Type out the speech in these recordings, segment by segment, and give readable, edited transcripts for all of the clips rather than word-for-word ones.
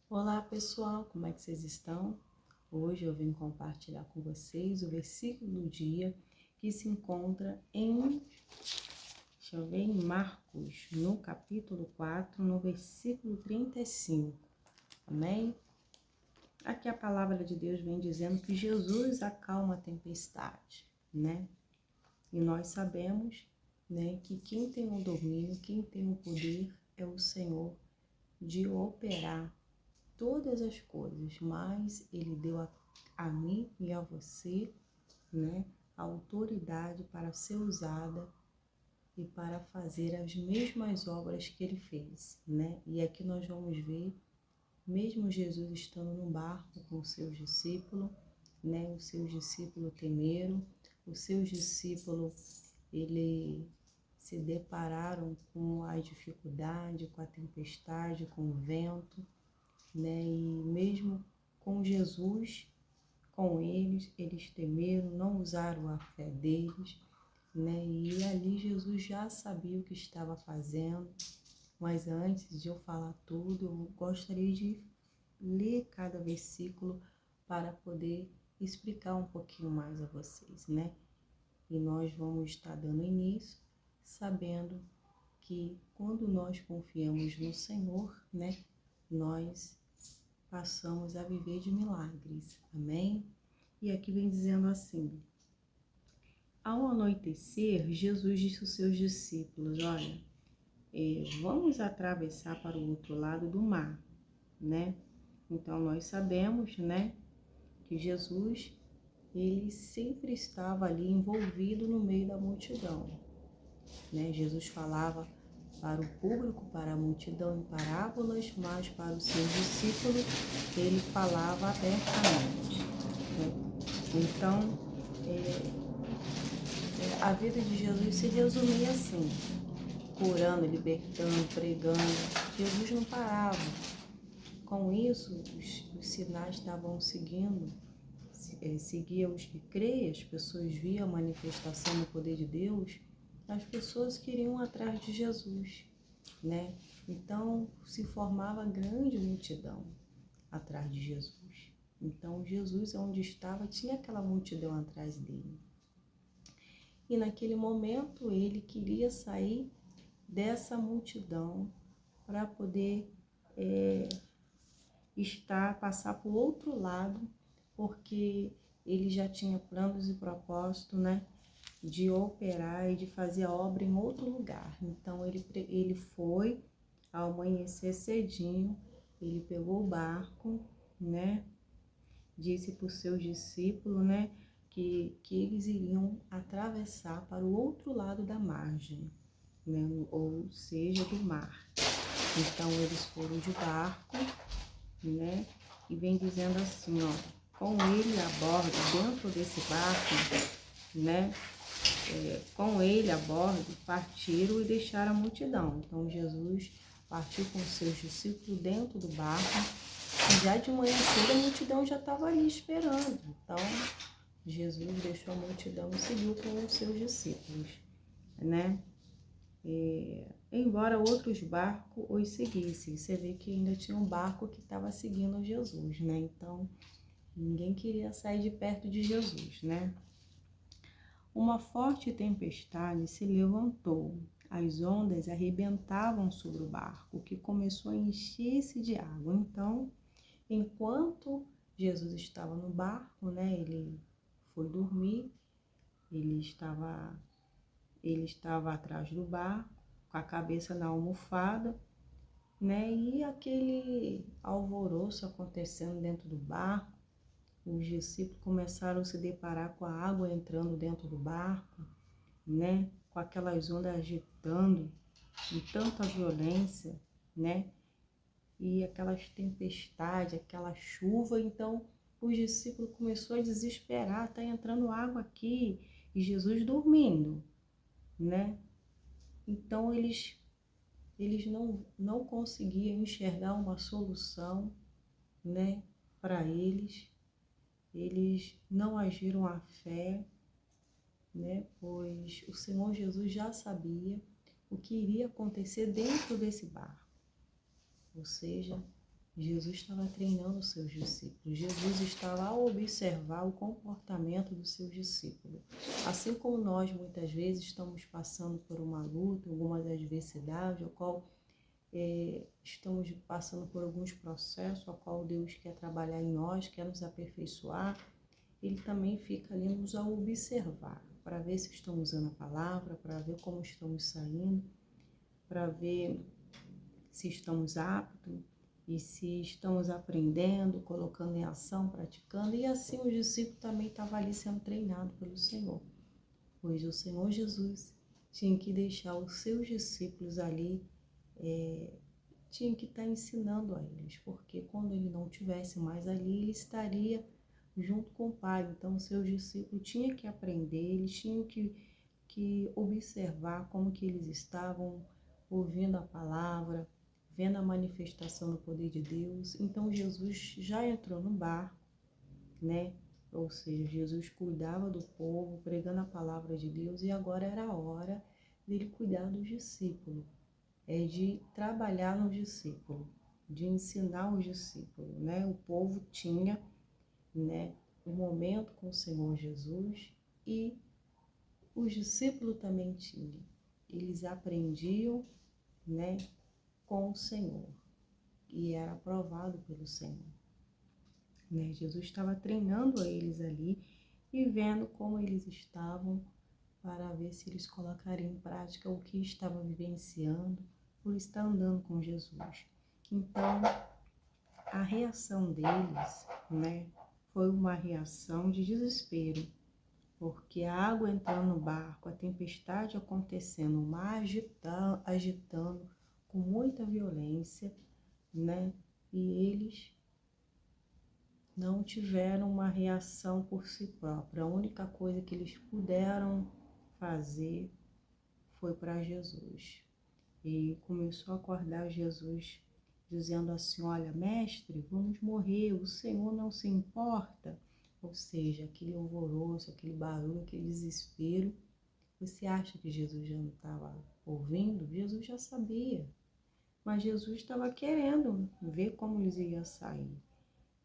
Olá pessoal, como é que vocês estão? Hoje eu vim compartilhar com vocês o versículo do dia que se encontra em Marcos, no capítulo 4, no versículo 35. Amém? Aqui a palavra de Deus vem dizendo que Jesus acalma a tempestade, né? E nós sabemos, né, que quem tem o domínio, quem tem o poder é o Senhor de operar todas as coisas, mas Ele deu a mim e a você, né, a autoridade para ser usada e para fazer as mesmas obras que Ele fez, né? E aqui nós vamos ver, mesmo Jesus estando no barco com os seus discípulos, né? Os seus discípulos temeram, os seus discípulos, ele se depararam com a dificuldade, com a tempestade, com o vento, né? E mesmo com Jesus, com eles, eles temeram, não usaram a fé deles, né? E ali Jesus já sabia o que estava fazendo, mas antes de eu falar tudo, eu gostaria de ler cada versículo para poder explicar um pouquinho mais a vocês, né? E nós vamos estar dando início, sabendo que quando nós confiamos no Senhor, né, nós passamos a viver de milagres, amém? E aqui vem dizendo assim: ao anoitecer, Jesus disse aos seus discípulos: olha, vamos atravessar para o outro lado do mar, né? Então nós sabemos, né, que Jesus, ele sempre estava ali envolvido no meio da multidão, né? Jesus falava para o público, para a multidão em parábolas, mas para os seus discípulos ele falava abertamente, né? Então, a vida de Jesus se resumia assim: curando, libertando, pregando. Jesus não parava. Com isso, os sinais estavam seguindo, seguia os que creem, as pessoas viam a manifestação do poder de Deus, as pessoas queriam atrás de Jesus, né? Então, se formava grande multidão atrás de Jesus. Então, Jesus, onde estava, tinha aquela multidão atrás dele. E naquele momento, ele queria sair dessa multidão para poder passar para o outro lado, porque ele já tinha planos e propósitos, né, de operar e de fazer a obra em outro lugar. Então ele foi, ao amanhecer cedinho, ele pegou o barco, né, disse para os seus discípulos, né, que eles iriam atravessar para o outro lado da margem, né, ou seja, do mar. Então eles foram de barco, né, e vem dizendo assim, ó, com ele a bordo, dentro desse barco, né, com ele a bordo, partiram e deixaram a multidão. Então Jesus partiu com seus discípulos dentro do barco, e já de manhã cedo a multidão já estava ali esperando. Então Jesus deixou a multidão e seguiu com os seus discípulos, né? Embora outros barcos os seguissem, você vê que ainda tinha um barco que estava seguindo Jesus, né? Então ninguém queria sair de perto de Jesus, né? Uma forte tempestade se levantou, as ondas arrebentavam sobre o barco, que começou a encher-se de água. Então, enquanto Jesus estava no barco, né, ele foi dormir, ele estava atrás do barco, com a cabeça na almofada, né, e aquele alvoroço acontecendo dentro do barco. Os discípulos começaram a se deparar com a água entrando dentro do barco, né, com aquelas ondas agitando, com tanta violência, né, e aquelas tempestades, aquela chuva. Então os discípulos começaram a desesperar, tá entrando água aqui, e Jesus dormindo, né? Então eles não conseguiam enxergar uma solução, né, para eles. Eles não agiram à fé, né, pois o Senhor Jesus já sabia o que iria acontecer dentro desse barco. Ou seja, Jesus estava treinando os seus discípulos. Jesus estava a observar o comportamento dos seus discípulos. Assim como nós, muitas vezes, estamos passando por uma luta, algumas adversidades, ao qual estamos passando por alguns processos, ao qual Deus quer trabalhar em nós, quer nos aperfeiçoar, Ele também fica ali nos a observar, para ver se estamos usando a palavra, para ver como estamos saindo, para ver se estamos aptos e se estamos aprendendo, colocando em ação, praticando. E assim o discípulo também estava ali sendo treinado pelo Senhor, pois o Senhor Jesus tinha que deixar os seus discípulos ali, tinha que estar ensinando a eles, porque quando ele não estivesse mais ali, ele estaria junto com o Pai. Então, os seus discípulos tinham que aprender, eles tinham que observar como que eles estavam ouvindo a palavra, vendo a manifestação do poder de Deus. Então, Jesus já entrou no barco, né? Ou seja, Jesus cuidava do povo, pregando a palavra de Deus, e agora era a hora dele cuidar dos discípulos, de trabalhar no discípulo, de ensinar os discípulos, né? O povo tinha, né, um momento com o Senhor Jesus e os discípulos também tinham. Eles aprendiam, né, com o Senhor e era aprovado pelo Senhor, né? Jesus estava treinando eles ali e vendo como eles estavam para ver se eles colocariam em prática o que estavam vivenciando por estar andando com Jesus. Então, a reação deles, né, foi uma reação de desespero, porque a água entrando no barco, a tempestade acontecendo, o mar agitando com muita violência, né, e eles não tiveram uma reação por si própria. A única coisa que eles puderam fazer foi para Jesus. E começou a acordar Jesus, dizendo assim: olha, mestre, vamos morrer, o Senhor não se importa. Ou seja, aquele alvoroço, aquele barulho, aquele desespero. Você acha que Jesus já não estava ouvindo? Jesus já sabia. Mas Jesus estava querendo ver como eles iam sair.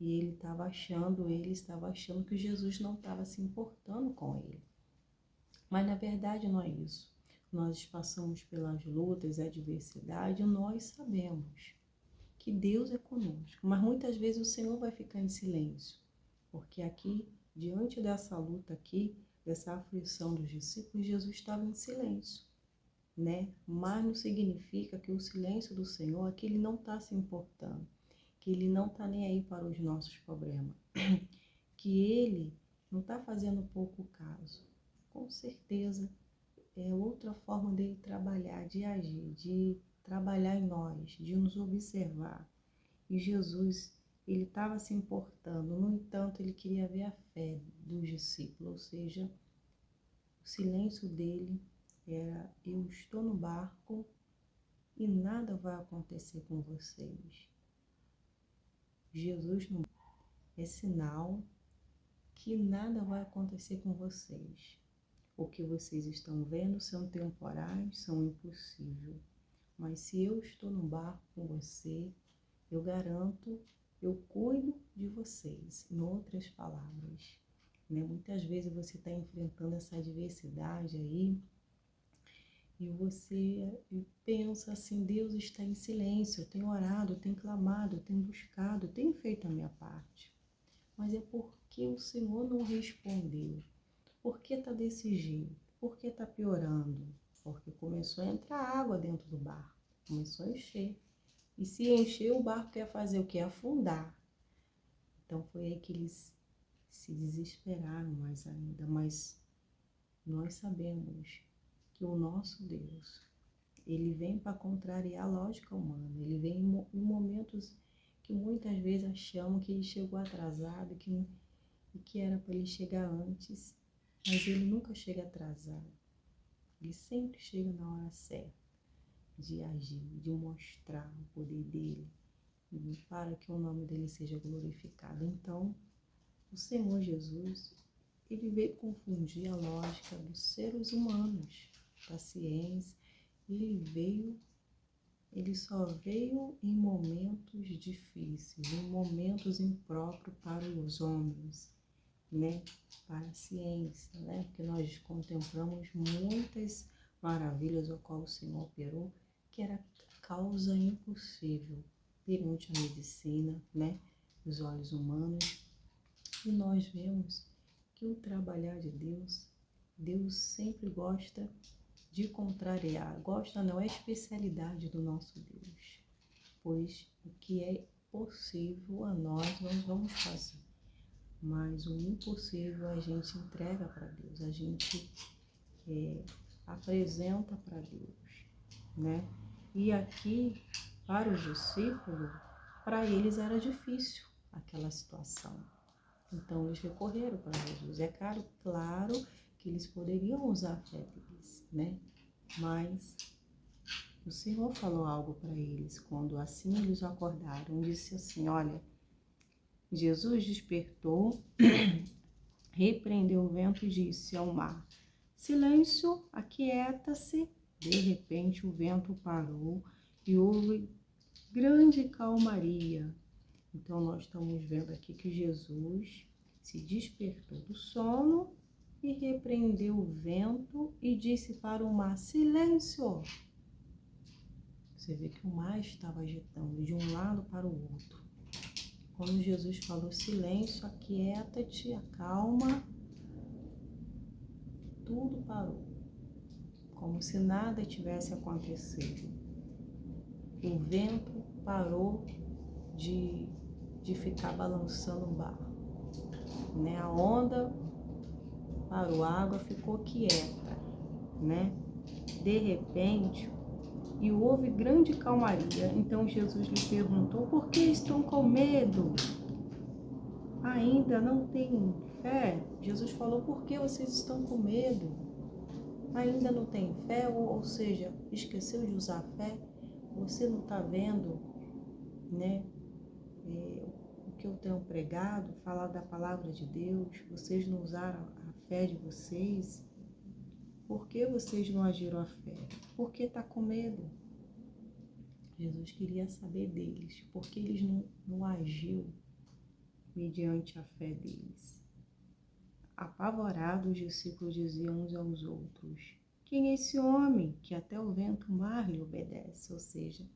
E ele estava achando que Jesus não estava se importando com ele. Mas na verdade não é isso. Nós passamos pelas lutas, adversidade, e nós sabemos que Deus é conosco. Mas muitas vezes o Senhor vai ficar em silêncio. Porque aqui, diante dessa luta aqui, dessa aflição dos discípulos, Jesus estava em silêncio, né? Mas não significa que o silêncio do Senhor é que Ele não está se importando, que Ele não está nem aí para os nossos problemas, que Ele não está fazendo pouco caso. Com certeza é outra forma dele trabalhar, de agir, de trabalhar em nós, de nos observar. E Jesus, ele estava se importando, no entanto, ele queria ver a fé dos discípulos, ou seja, o silêncio dele era: eu estou no barco e nada vai acontecer com vocês. Jesus não é sinal que nada vai acontecer com vocês. O que vocês estão vendo são temporais, são impossíveis. Mas se eu estou no barco com você, eu garanto, eu cuido de vocês. Em outras palavras, né? Muitas vezes você está enfrentando essa adversidade aí e você pensa assim: Deus está em silêncio, eu tenho orado, eu tenho clamado, eu tenho buscado, eu tenho feito a minha parte. Mas é porque o Senhor não respondeu. Por que está desse jeito? Por que está piorando? Porque começou a entrar água dentro do barco, começou a encher. E se encher, o barco quer fazer o quê? Afundar. Então foi aí que eles se desesperaram mais ainda. Mas nós sabemos que o nosso Deus, ele vem para contrariar a lógica humana. Ele vem em momentos que muitas vezes achamos que ele chegou atrasado e que era para ele chegar antes. Mas ele nunca chega atrasado. Ele sempre chega na hora certa de agir, de mostrar o poder dele, para que o nome dele seja glorificado. Então, o Senhor Jesus, ele veio confundir a lógica dos seres humanos, da ciência. Ele veio ele só veio em momentos difíceis, em momentos impróprios para os homens, né? Para a ciência, né? Porque nós contemplamos muitas maravilhas ao qual o Senhor operou, que era causa impossível perante a medicina, né? Os olhos humanos. E nós vemos que o trabalhar de Deus, Deus sempre gosta de contrariar. Gosta não, é especialidade do nosso Deus. Pois o que é possível a nós vamos fazer. Mas o impossível a gente entrega para Deus, a gente apresenta para Deus, né? E aqui, para os discípulos, para eles era difícil aquela situação. Então, eles recorreram para Jesus. É claro que eles poderiam usar a fé deles, né? Mas o Senhor falou algo para eles quando assim eles acordaram. Disse assim, olha, Jesus despertou, repreendeu o vento e disse ao mar, silêncio, aquieta-se. De repente o vento parou e houve grande calmaria. Então nós estamos vendo aqui que Jesus se despertou do sono e repreendeu o vento e disse para o mar, silêncio. Você vê que o mar estava agitando de um lado para o outro. Quando Jesus falou silêncio, aquieta-te, acalma, tudo parou, como se nada tivesse acontecido. O vento parou de ficar balançando o barco, né? A onda parou, a água ficou quieta, né? De repente, e houve grande calmaria. Então Jesus lhe perguntou, por que estão com medo? Ainda não têm fé? Jesus falou, por que vocês estão com medo? Ainda não tem fé? Ou seja, esqueceu de usar a fé? Você não está vendo, né? O que eu tenho pregado, falar da palavra de Deus, vocês não usaram a fé de vocês? Por que vocês não agiram a fé? Por que está com medo? Jesus queria saber deles, porque eles não agiu mediante a fé deles. Apavorados, os discípulos diziam uns aos outros, quem é esse homem que até o vento e o mar lhe obedece? Ou seja,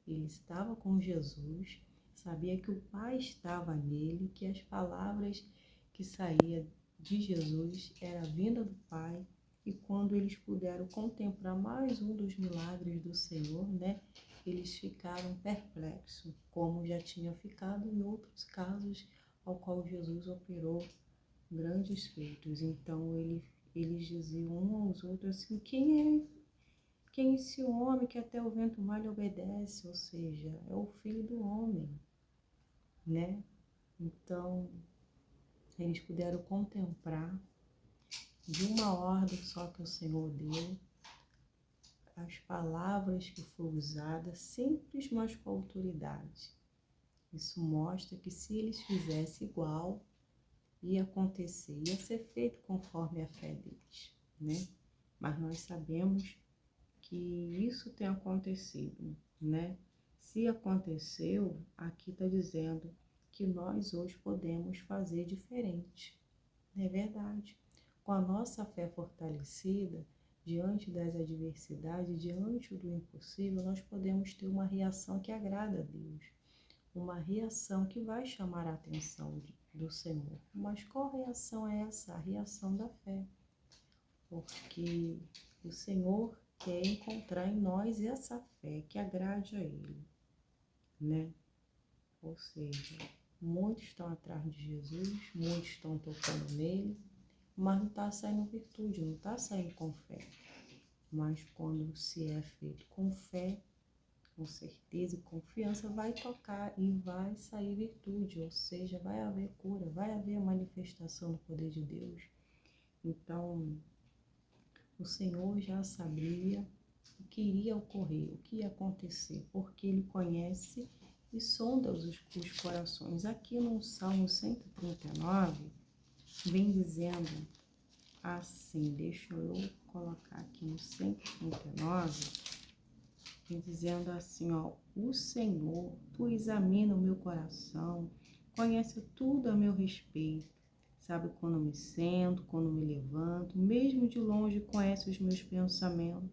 ele estava com Jesus, sabia que o Pai estava nele, que as palavras que saíam de Jesus era vinda do Pai, e quando eles puderam contemplar mais um dos milagres do Senhor, né, eles ficaram perplexos, como já tinha ficado em outros casos ao qual Jesus operou grandes feitos. Então eles diziam um aos outros assim, quem é esse homem que até o vento mar lhe obedece? Ou seja, é o Filho do Homem, né? Então, eles puderam contemplar de uma ordem só que o Senhor deu, as palavras que foram usadas, simples, mas com autoridade. Isso mostra que se eles fizessem igual, ia acontecer, ia ser feito conforme a fé deles, né? Mas nós sabemos que isso tem acontecido, né? Se aconteceu, aqui está dizendo que nós hoje podemos fazer diferente. Não é verdade? Com a nossa fé fortalecida, diante das adversidades, diante do impossível, nós podemos ter uma reação que agrada a Deus. Uma reação que vai chamar a atenção do Senhor. Mas qual reação é essa? A reação da fé. Porque o Senhor quer encontrar em nós essa fé que agrade a Ele, né? Ou seja, muitos estão atrás de Jesus, muitos estão tocando nele, mas não está saindo virtude, não está saindo com fé. Mas quando se é feito com fé, com certeza e confiança, vai tocar e vai sair virtude, ou seja, vai haver cura, vai haver manifestação do poder de Deus. Então, o Senhor já sabia o que iria ocorrer, o que ia acontecer, porque Ele conhece e sonda os corações. Aqui no Salmo 139, vem dizendo assim, deixa eu colocar aqui no 139, vem dizendo assim, ó, o Senhor, tu examina o meu coração, conhece tudo a meu respeito, sabe quando me sento, quando me levanto, mesmo de longe conhece os meus pensamentos.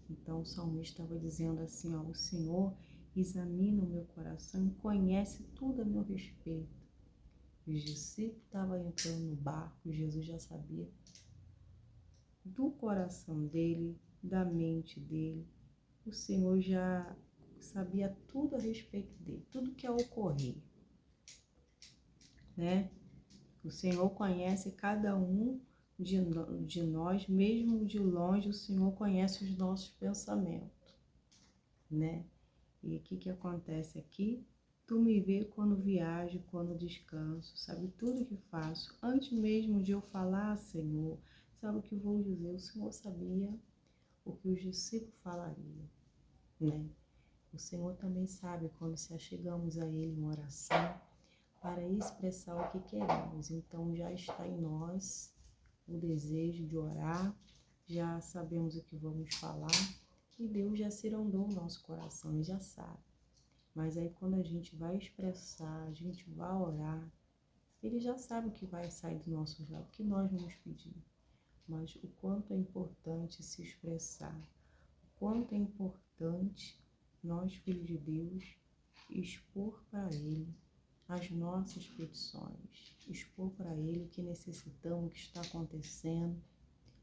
Então o salmista estava dizendo assim, ó, o Senhor examina o meu coração e conhece tudo a meu respeito. Os discípulos estavam entrando no barco, Jesus já sabia do coração dele, da mente dele. O Senhor já sabia tudo a respeito dele, tudo que ia ocorrer, né? O Senhor conhece cada um de nós, mesmo de longe, o Senhor conhece os nossos pensamentos, né? E o que acontece aqui? Tu me vê quando viajo, quando descanso, sabe tudo que faço. Antes mesmo de eu falar, Senhor, sabe o que vou dizer? O Senhor sabia o que os discípulos falariam, né? O Senhor também sabe quando se achegamos a Ele em oração para expressar o que queremos. Então já está em nós o desejo de orar, já sabemos o que vamos falar e Deus já cirandou o nosso coração, Ele já sabe. Mas aí quando a gente vai expressar, a gente vai orar, Ele já sabe o que vai sair do nosso lábio, o que nós vamos pedir. Mas o quanto é importante se expressar, o quanto é importante nós, filhos de Deus, expor para Ele as nossas petições, expor para Ele o que necessitamos, o que está acontecendo,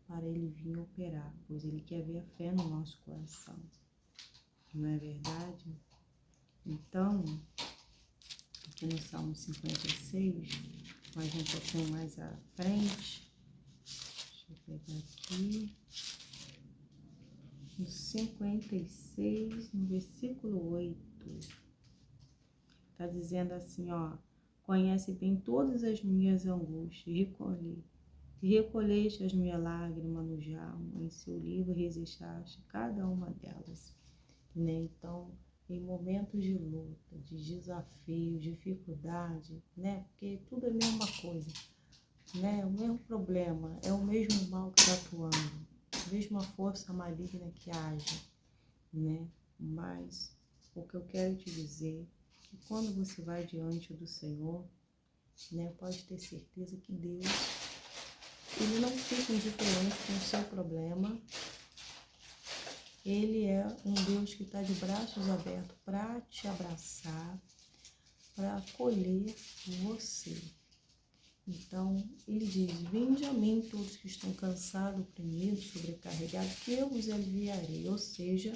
para Ele vir operar, pois Ele quer ver a fé no nosso coração. Não é verdade? Então, aqui no Salmo 56, mais um pouquinho mais à frente, deixa eu pegar aqui, no 56, no versículo 8, está dizendo assim, ó, conhece bem todas as minhas angústias, recolheste as minhas lágrimas no jarro, em seu livro registraste cada uma delas, né? Então, em momentos de luta, de desafio, dificuldade, né? Porque tudo é a mesma coisa, né? O mesmo problema, é o mesmo mal que está atuando, a mesma força maligna que age, né? Mas o que eu quero te dizer é que quando você vai diante do Senhor, né? Pode ter certeza que Deus, Ele não fica indiferente com o seu problema. Ele é um Deus que está de braços abertos para te abraçar, para acolher você. Então, Ele diz, vinde a mim todos que estão cansados, oprimidos, sobrecarregados, que eu vos aliviarei. Ou seja,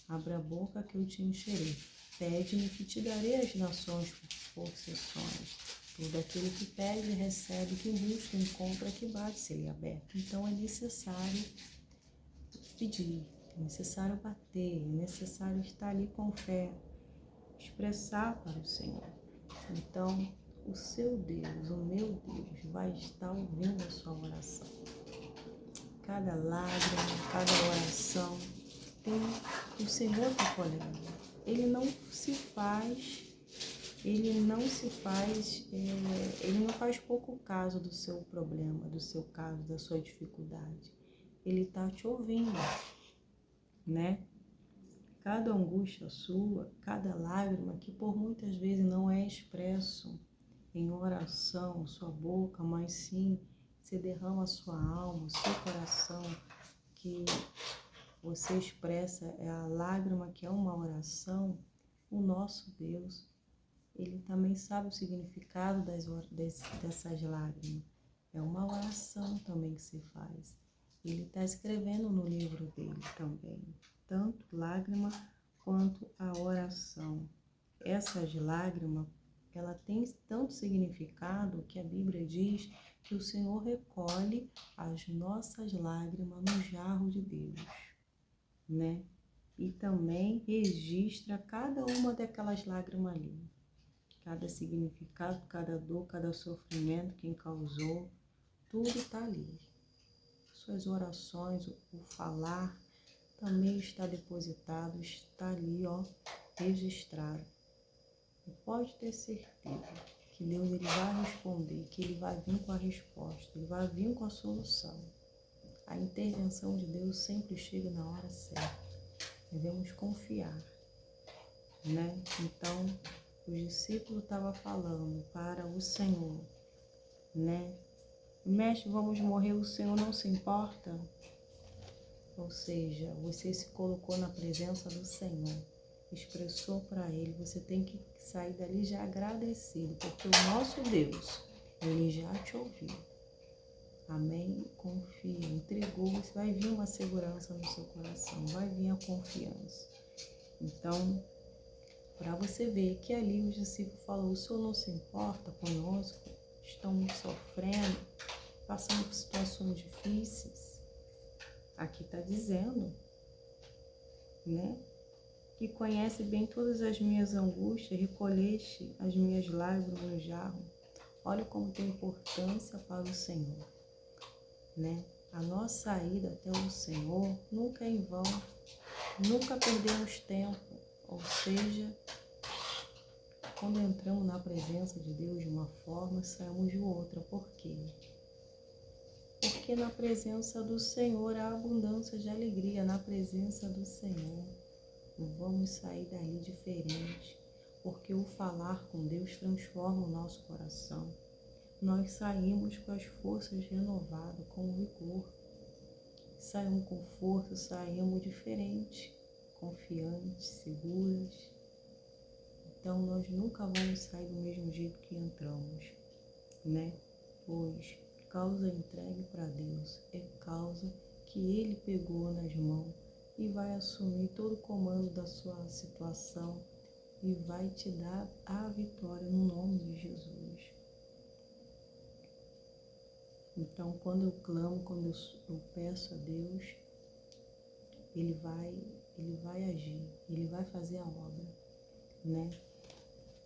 abra a boca que eu te encherei. Pede-me que te darei as nações por possessões. Todo aquele que pede, recebe, que busca, encontra, que bate, seria aberto. Então, é necessário pedir. É necessário bater, é necessário estar ali com fé, expressar para o Senhor. Então, o seu Deus, o meu Deus, vai estar ouvindo a sua oração. Cada lágrima, cada oração, o Senhor está acolhendo. Ele não faz pouco caso do seu problema, do seu caso, da sua dificuldade. Ele está te ouvindo, né? Cada angústia sua, cada lágrima que por muitas vezes não é expresso em oração, sua boca, mas sim você derrama a sua alma, o seu coração, que você expressa é a lágrima que é uma oração. O nosso Deus, Ele também sabe o significado dessas lágrimas. É uma oração também que se faz. Ele está escrevendo no livro dele também, tanto lágrima quanto a oração. Essas lágrimas, ela tem tanto significado que a Bíblia diz que o Senhor recolhe as nossas lágrimas no jarro de Deus, né? E também registra cada uma daquelas lágrimas ali. Cada significado, cada dor, cada sofrimento, quem causou, tudo está ali. Suas orações, o falar, também está depositado, está ali, ó, registrado. E pode ter certeza que Deus, Ele vai responder, que Ele vai vir com a resposta, Ele vai vir com a solução. A intervenção de Deus sempre chega na hora certa. devemos confiar, né? Então, o discípulo estava falando para o Senhor, né? Mestre, vamos morrer, o Senhor não se importa? Ou seja, você se colocou na presença do Senhor, expressou para Ele, você tem que sair dali já agradecido, porque o nosso Deus, Ele já te ouviu. Amém? Confia, entregou, vai vir uma segurança no seu coração, vai vir a confiança. Então, para você ver que ali o discípulo falou, o Senhor não se importa conosco, estamos sofrendo, passando por situações difíceis. Aqui está dizendo, né? Que conhece bem todas as minhas angústias, recolheste as minhas lágrimas no jarro. Olha como tem importância para o Senhor, né? A nossa ida até o Senhor nunca é em vão, nunca perdemos tempo, ou seja, quando entramos na presença de Deus de uma forma, saímos de outra. Por quê? Porque na presença do Senhor há abundância de alegria, na presença do Senhor. Vamos sair dali diferente, porque o falar com Deus transforma o nosso coração. Nós saímos com as forças renovadas, com vigor. Saímos com força, saímos diferente, confiantes, seguras. Então nós nunca vamos sair do mesmo jeito que entramos, né? Pois causa entregue para Deus é causa que Ele pegou nas mãos e vai assumir todo o comando da sua situação e vai te dar a vitória no nome de Jesus. Então, quando eu clamo, quando eu peço a Deus, Ele vai agir, Ele vai fazer a obra, né?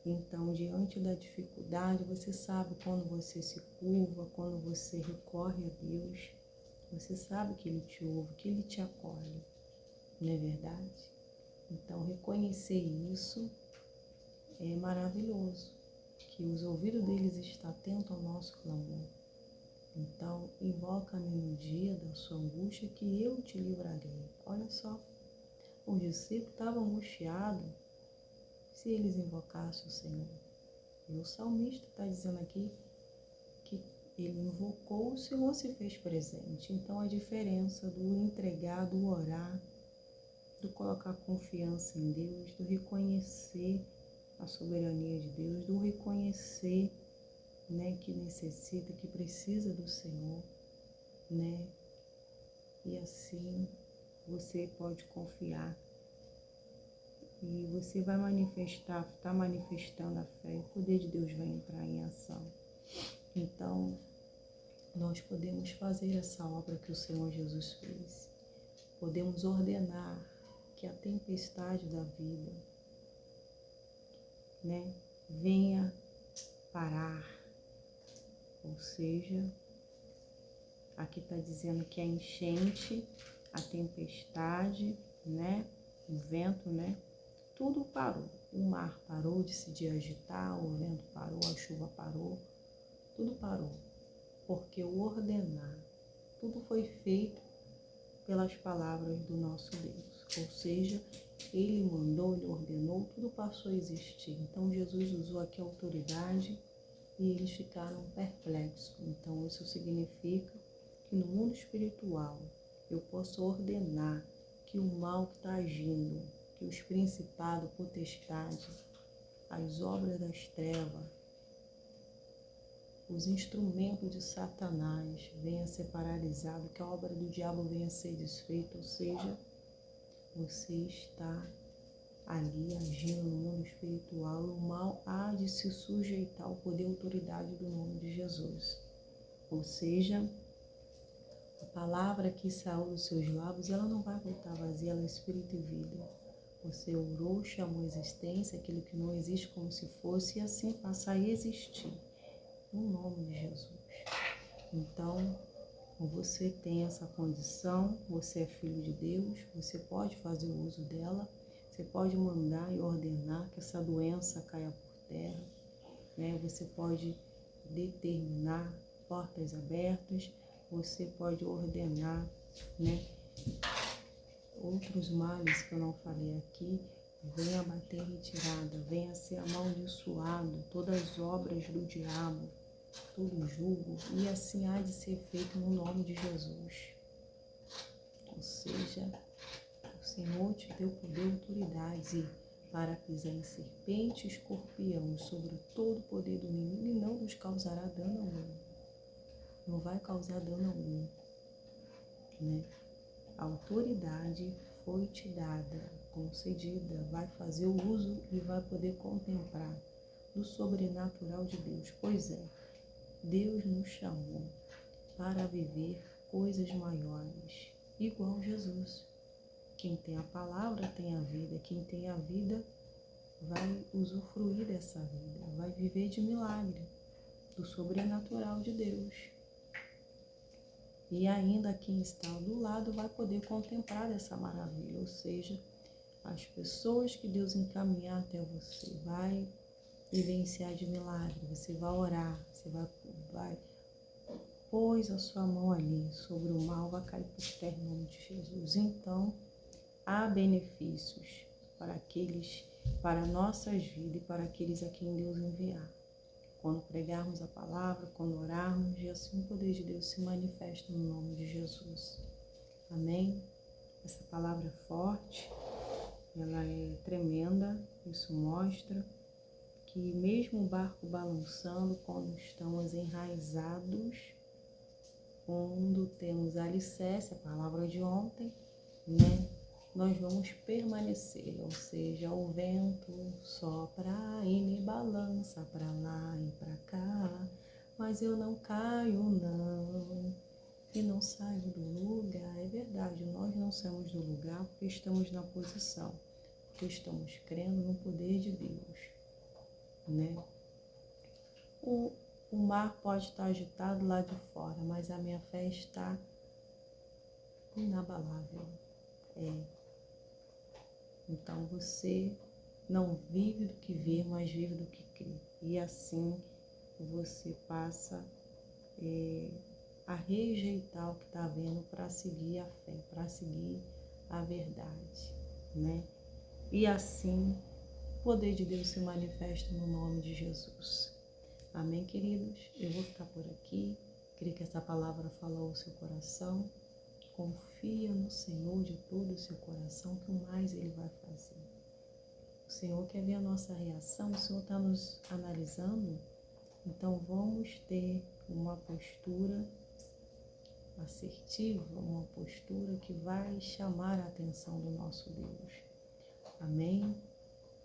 Então, diante da dificuldade, você sabe quando você se curva, quando você recorre a Deus, você sabe que Ele te ouve, que Ele te acolhe, não é verdade? Então, reconhecer isso é maravilhoso, que os ouvidos deles estão atentos ao nosso clamor. Então, invoca-me no dia da sua angústia, que eu te livrarei. Olha só, o discípulo estava angustiado se eles invocassem o Senhor. E o salmista está dizendo aqui que ele invocou, o Senhor se fez presente. Então, a diferença do entregar, do orar, do colocar confiança em Deus, do reconhecer a soberania de Deus, do reconhecer, né, que necessita, que precisa do Senhor, né? E assim você pode confiar e você vai manifestar, está manifestando a fé, e o poder de Deus vai entrar em ação. Então, nós podemos fazer essa obra que o Senhor Jesus fez. Podemos ordenar que a tempestade da vida, né, venha parar. Ou seja, aqui está dizendo que a enchente, a tempestade, né, o vento, né, tudo parou. O mar parou de se agitar, o vento parou, a chuva parou, tudo parou. Porque o ordenar, tudo foi feito pelas palavras do nosso Deus. Ou seja, Ele mandou, Ele ordenou, tudo passou a existir. Então Jesus usou aqui a autoridade e eles ficaram perplexos. Então isso significa que no mundo espiritual eu posso ordenar que o mal que está agindo, que os principados, potestades, as obras das trevas, os instrumentos de Satanás venham a ser paralisados, que a obra do diabo venha a ser desfeita, ou seja, você está ali agindo no mundo espiritual, o mal há de se sujeitar ao poder e autoridade do nome de Jesus. Ou seja, a palavra que saiu dos seus lábios, ela não vai voltar vazia, ela é espírito e vida. Você orou, chamou a existência, aquilo que não existe como se fosse, e assim passa a existir, no nome de Jesus. Então, você tem essa condição, você é filho de Deus, você pode fazer o uso dela, você pode mandar e ordenar que essa doença caia por terra, né? Você pode determinar portas abertas, você pode ordenar, né, outros males que eu não falei aqui, venha bater em retirada, venha ser amaldiçoado todas as obras do diabo, todo julgo, e assim há de ser feito no nome de Jesus. Ou seja, o Senhor te deu poder e autoridade para pisar em serpente e escorpião, sobre todo o poder do inimigo, e não nos causará dano algum. Não vai causar dano algum, né? A autoridade foi te dada, concedida, vai fazer o uso e vai poder contemplar do sobrenatural de Deus. Pois é, Deus nos chamou para viver coisas maiores, igual Jesus. Quem tem a palavra tem a vida, quem tem a vida vai usufruir dessa vida, vai viver de milagre, do sobrenatural de Deus. E ainda quem está do lado vai poder contemplar essa maravilha, ou seja, as pessoas que Deus encaminhar até você, vai vivenciar de milagre, você vai orar, você vai pôs a sua mão ali sobre o mal, vai cair por terra em nome de Jesus. Então, há benefícios para nossas vidas e para aqueles a quem Deus enviar. Quando pregarmos a palavra, quando orarmos, e assim o poder de Deus se manifesta no nome de Jesus. Amém? Essa palavra é forte, ela é tremenda, isso mostra que mesmo o barco balançando, quando estamos enraizados, quando temos alicerce, a palavra de ontem, né? Nós vamos permanecer, ou seja, o vento sopra e me balança para lá e para cá, mas eu não caio não, e não saio do lugar. É verdade, nós não saímos do lugar porque estamos na posição, porque estamos crendo no poder de Deus, né? O mar pode estar agitado lá de fora, mas a minha fé está inabalável. Então você não vive do que vê, mas vive do que crê. E assim você passa a rejeitar o que está vendo para seguir a fé, para seguir a verdade, né? E assim o poder de Deus se manifesta no nome de Jesus. Amém, queridos? Eu vou ficar por aqui. Creio que essa palavra falou ao seu coração. Confia no Senhor de todo o seu coração, que o mais Ele vai fazer. O Senhor quer ver a nossa reação, o Senhor está nos analisando, então vamos ter uma postura assertiva, uma postura que vai chamar a atenção do nosso Deus. Amém?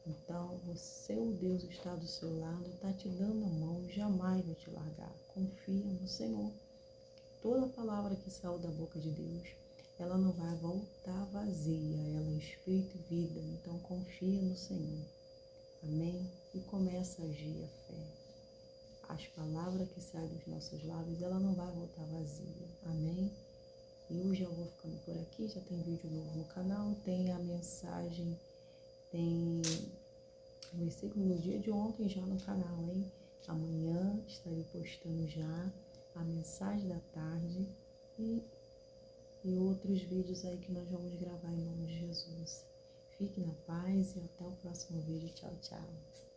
Então, o seu Deus está do seu lado, está te dando a mão, jamais vai te largar. Confia no Senhor. Toda palavra que saiu da boca de Deus, ela não vai voltar vazia, ela é espírito e vida. Então confia no Senhor. Amém? E começa a agir a fé. As palavras que saem dos nossos lábios, ela não vai voltar vazia. Amém? E hoje eu vou ficando por aqui, já tem vídeo novo no canal, tem a mensagem, tem o versículo do dia de ontem já no canal, hein? Amanhã estarei postando já a mensagem da tarde e outros vídeos aí que nós vamos gravar em nome de Jesus. Fique na paz e até o próximo vídeo. Tchau, tchau.